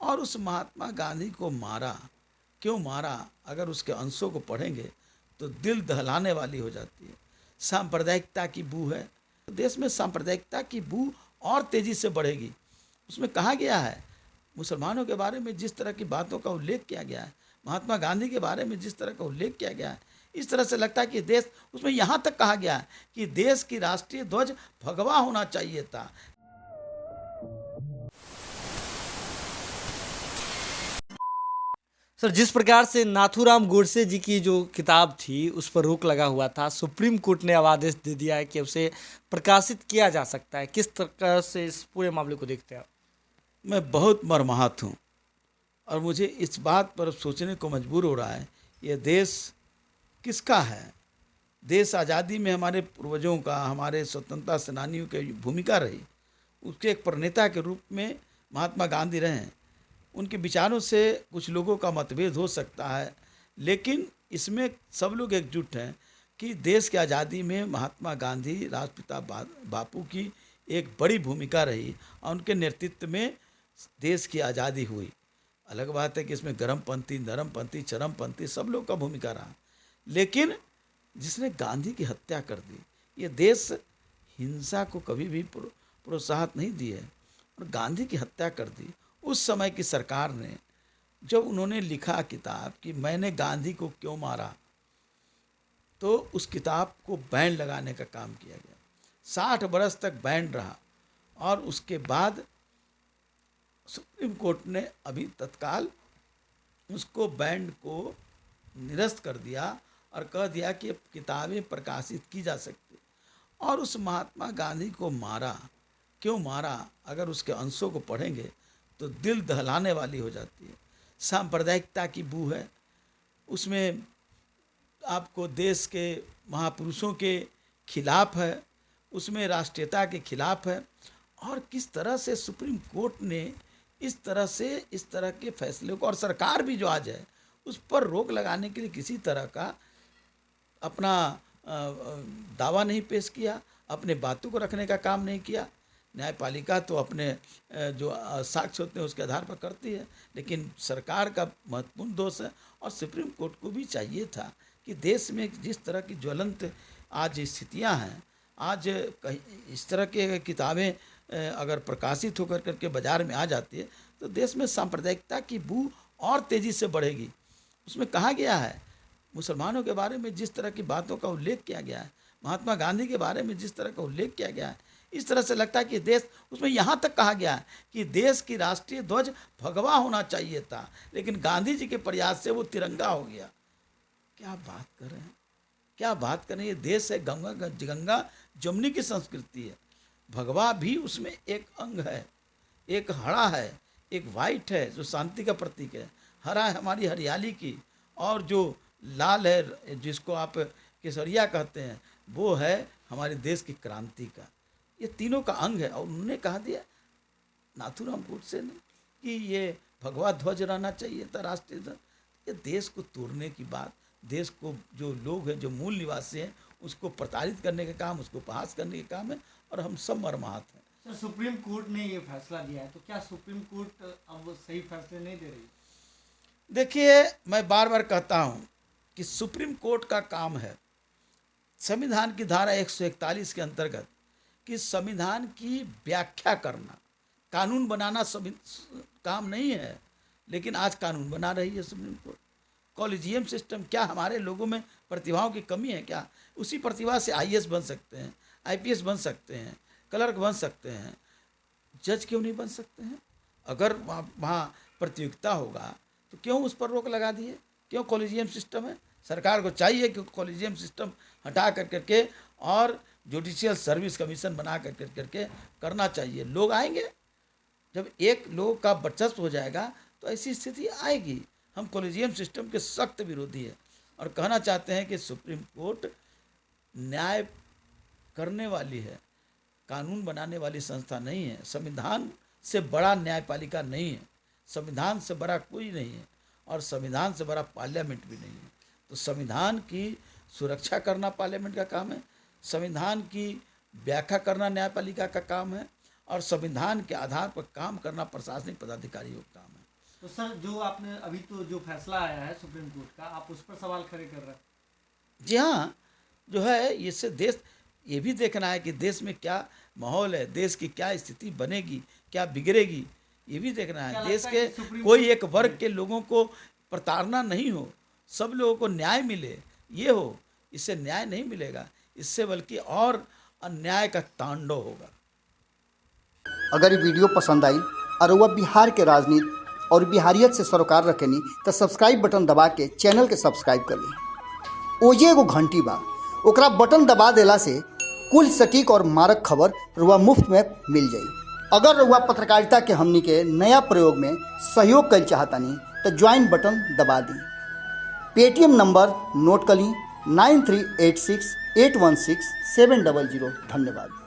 और उस महात्मा गांधी को मारा। क्यों मारा? अगर उसके अंशों को पढ़ेंगे तो दिल दहलाने वाली हो जाती है। सांप्रदायिकता की बू है, देश में सांप्रदायिकता की बू और तेजी से बढ़ेगी। उसमें कहा गया है, मुसलमानों के बारे में जिस तरह की बातों का उल्लेख किया गया है, महात्मा गांधी के बारे में जिस तरह का उल्लेख किया गया है, इस तरह से लगता है कि देश, उसमें यहाँ तक कहा गया है कि देश की राष्ट्रीय ध्वज भगवा होना चाहिए था। सर, जिस प्रकार से नाथूराम गोडसे जी की जो किताब थी उस पर रोक लगा हुआ था, सुप्रीम कोर्ट ने अब आदेश दे दिया है कि उसे प्रकाशित किया जा सकता है। किस तरह से इस पूरे मामले को देखते हैं आप? मैं बहुत मर्माहत हूँ और मुझे इस बात पर सोचने को मजबूर हो रहा है, ये देश किसका है? देश आज़ादी में हमारे पूर्वजों का, हमारे स्वतंत्रता सेनानियों की भूमिका रही। उसके एक प्रणेता के रूप में महात्मा गांधी रहे हैं। उनके विचारों से कुछ लोगों का मतभेद हो सकता है, लेकिन इसमें सब लोग एकजुट हैं कि देश की आज़ादी में महात्मा गांधी, राष्ट्रपिता बापू की एक बड़ी भूमिका रही और उनके नेतृत्व में देश की आज़ादी हुई। अलग बात है कि इसमें गर्मपंथी, नरमपंथी, चरमपंथी सब लोग का भूमिका रहा, लेकिन जिसने गांधी की हत्या कर दी, ये देश हिंसा को कभी भी प्रोत्साहन नहीं दी है और गांधी की हत्या कर दी। उस समय की सरकार ने, जब उन्होंने लिखा किताब कि मैंने गांधी को क्यों मारा, तो उस किताब को बैन लगाने का काम किया गया। 60 बरस तक बैन रहा और उसके बाद सुप्रीम कोर्ट ने अभी तत्काल उसको बैन को निरस्त कर दिया और कह दिया कि किताबें प्रकाशित की जा सकती। और उस महात्मा गांधी को मारा। क्यों मारा? अगर उसके अंशों को पढ़ेंगे तो दिल दहलाने वाली हो जाती है। सांप्रदायिकता की बू है, उसमें आपको देश के महापुरुषों के खिलाफ है, उसमें राष्ट्रीयता के खिलाफ है। और किस तरह से सुप्रीम कोर्ट ने इस तरह के फैसले को, और सरकार भी जो आज है, उस पर रोक लगाने के लिए किसी तरह का अपना दावा नहीं पेश किया, अपने बातों को रखने का काम नहीं किया। न्यायपालिका तो अपने जो साक्ष्य होते हैं उसके आधार पर करती है, लेकिन सरकार का महत्वपूर्ण दोष है। और सुप्रीम कोर्ट को भी चाहिए था कि देश में जिस तरह की ज्वलंत आज स्थितियां हैं, आज इस तरह के किताबें अगर प्रकाशित होकर करके बाज़ार में आ जाती है तो देश में सांप्रदायिकता की बू और तेज़ी से बढ़ेगी। उसमें कहा गया है, मुसलमानों के बारे में जिस तरह की बातों का उल्लेख किया गया है, महात्मा गांधी के बारे में जिस तरह का उल्लेख किया गया है, इस तरह से लगता है कि देश, उसमें यहाँ तक कहा गया है कि देश की राष्ट्रीय ध्वज भगवा होना चाहिए था, लेकिन गांधी जी के प्रयास से वो तिरंगा हो गया। क्या बात कर रहे हैं, क्या बात कर रहे हैं? ये देश है, गंगा जमुनी की संस्कृति है। भगवा भी उसमें एक अंग है, एक हरा है, एक वाइट है जो शांति का प्रतीक है, हरा है हमारी हरियाली की, और जो लाल है जिसको आप केसरिया कहते हैं, वो है हमारे देश की क्रांति का। ये तीनों का अंग है। और उन्होंने कहा दिया नाथूराम गोडसे ने कि ये भगवा ध्वज रहना चाहिए था, राष्ट्रीय ध्वज। ये देश को तोड़ने की बात, देश को जो लोग हैं, जो मूल निवासी हैं, उसको प्रताड़ित करने का काम, उसको उपहास करने का काम है, और हम सब मर्माहत हैं। सर, सुप्रीम कोर्ट ने ये फैसला दिया है, तो क्या सुप्रीम कोर्ट अब सही फैसले नहीं दे रही? देखिए, मैं बार बार कहता हूँ कि सुप्रीम कोर्ट का काम है संविधान की धारा 141 के अंतर्गत कि संविधान की व्याख्या करना, कानून बनाना काम नहीं है, लेकिन आज कानून बना रही है सुप्रीम कोर्ट। कॉलेजियम सिस्टम, क्या हमारे लोगों में प्रतिभाओं की कमी है क्या? उसी प्रतिभा से आईएएस बन सकते हैं, आईपीएस बन सकते हैं, क्लर्क बन सकते हैं, जज क्यों नहीं बन सकते हैं? अगर वहाँ प्रतियोगिता होगा तो क्यों उस पर रोक लगा दिए? क्यों कॉलेजियम सिस्टम है? सरकार को चाहिए कि कॉलेजियम सिस्टम हटा कर करके और जुडिशियल सर्विस कमीशन बना कर करके करना चाहिए। लोग आएंगे, जब एक लोग का वर्चस्व हो जाएगा तो ऐसी स्थिति आएगी। हम कॉलेजियम सिस्टम के सख्त विरोधी है और कहना चाहते हैं कि सुप्रीम कोर्ट न्याय करने वाली है, कानून बनाने वाली संस्था नहीं है। संविधान से बड़ा न्यायपालिका नहीं है, संविधान से बड़ा कोई नहीं है, और संविधान से बड़ा पार्लियामेंट भी नहीं है। तो संविधान की सुरक्षा करना पार्लियामेंट का काम है, संविधान की व्याख्या करना न्यायपालिका का काम है, और संविधान के आधार पर काम करना प्रशासनिक पदाधिकारियों का काम है। तो सर जो आपने अभी तो जो फैसला आया है सुप्रीम कोर्ट का, आप उस पर सवाल खड़े कर रहे हैं। जी हाँ, जो है इससे देश ये भी देखना है कि देश में क्या माहौल है, देश की क्या स्थिति बनेगी, क्या बिगड़ेगी, ये भी देखना क्या है। देश लगता के है कि सुप्रीम कोई कोर्ट- एक वर्ग के लोगों को प्रताड़ना नहीं हो, सब लोगों को न्याय मिले, ये हो। इससे न्याय नहीं मिलेगा, इससे बल्कि और अन्याय का तांडव होगा। अगर ये वीडियो पसंद आई और वह बिहार के राजनीति और बिहारियत से सरोकार रखेनी तो सब्सक्राइब बटन दबा के चैनल के सब्सक्राइब कर ली। ओजे एगो घंटी बा, ओकरा बटन दबा देला से कुल सटीक और मारक खबर रुआ मुफ्त में मिल जाई। अगर रुआ पत्रकारिता के हमनी के नया प्रयोग में सहयोग कर चाहतानी तो ज्वाइन बटन दबा दी। पेटीएम नंबर नोट कर ली 9386816700। धन्यवाद।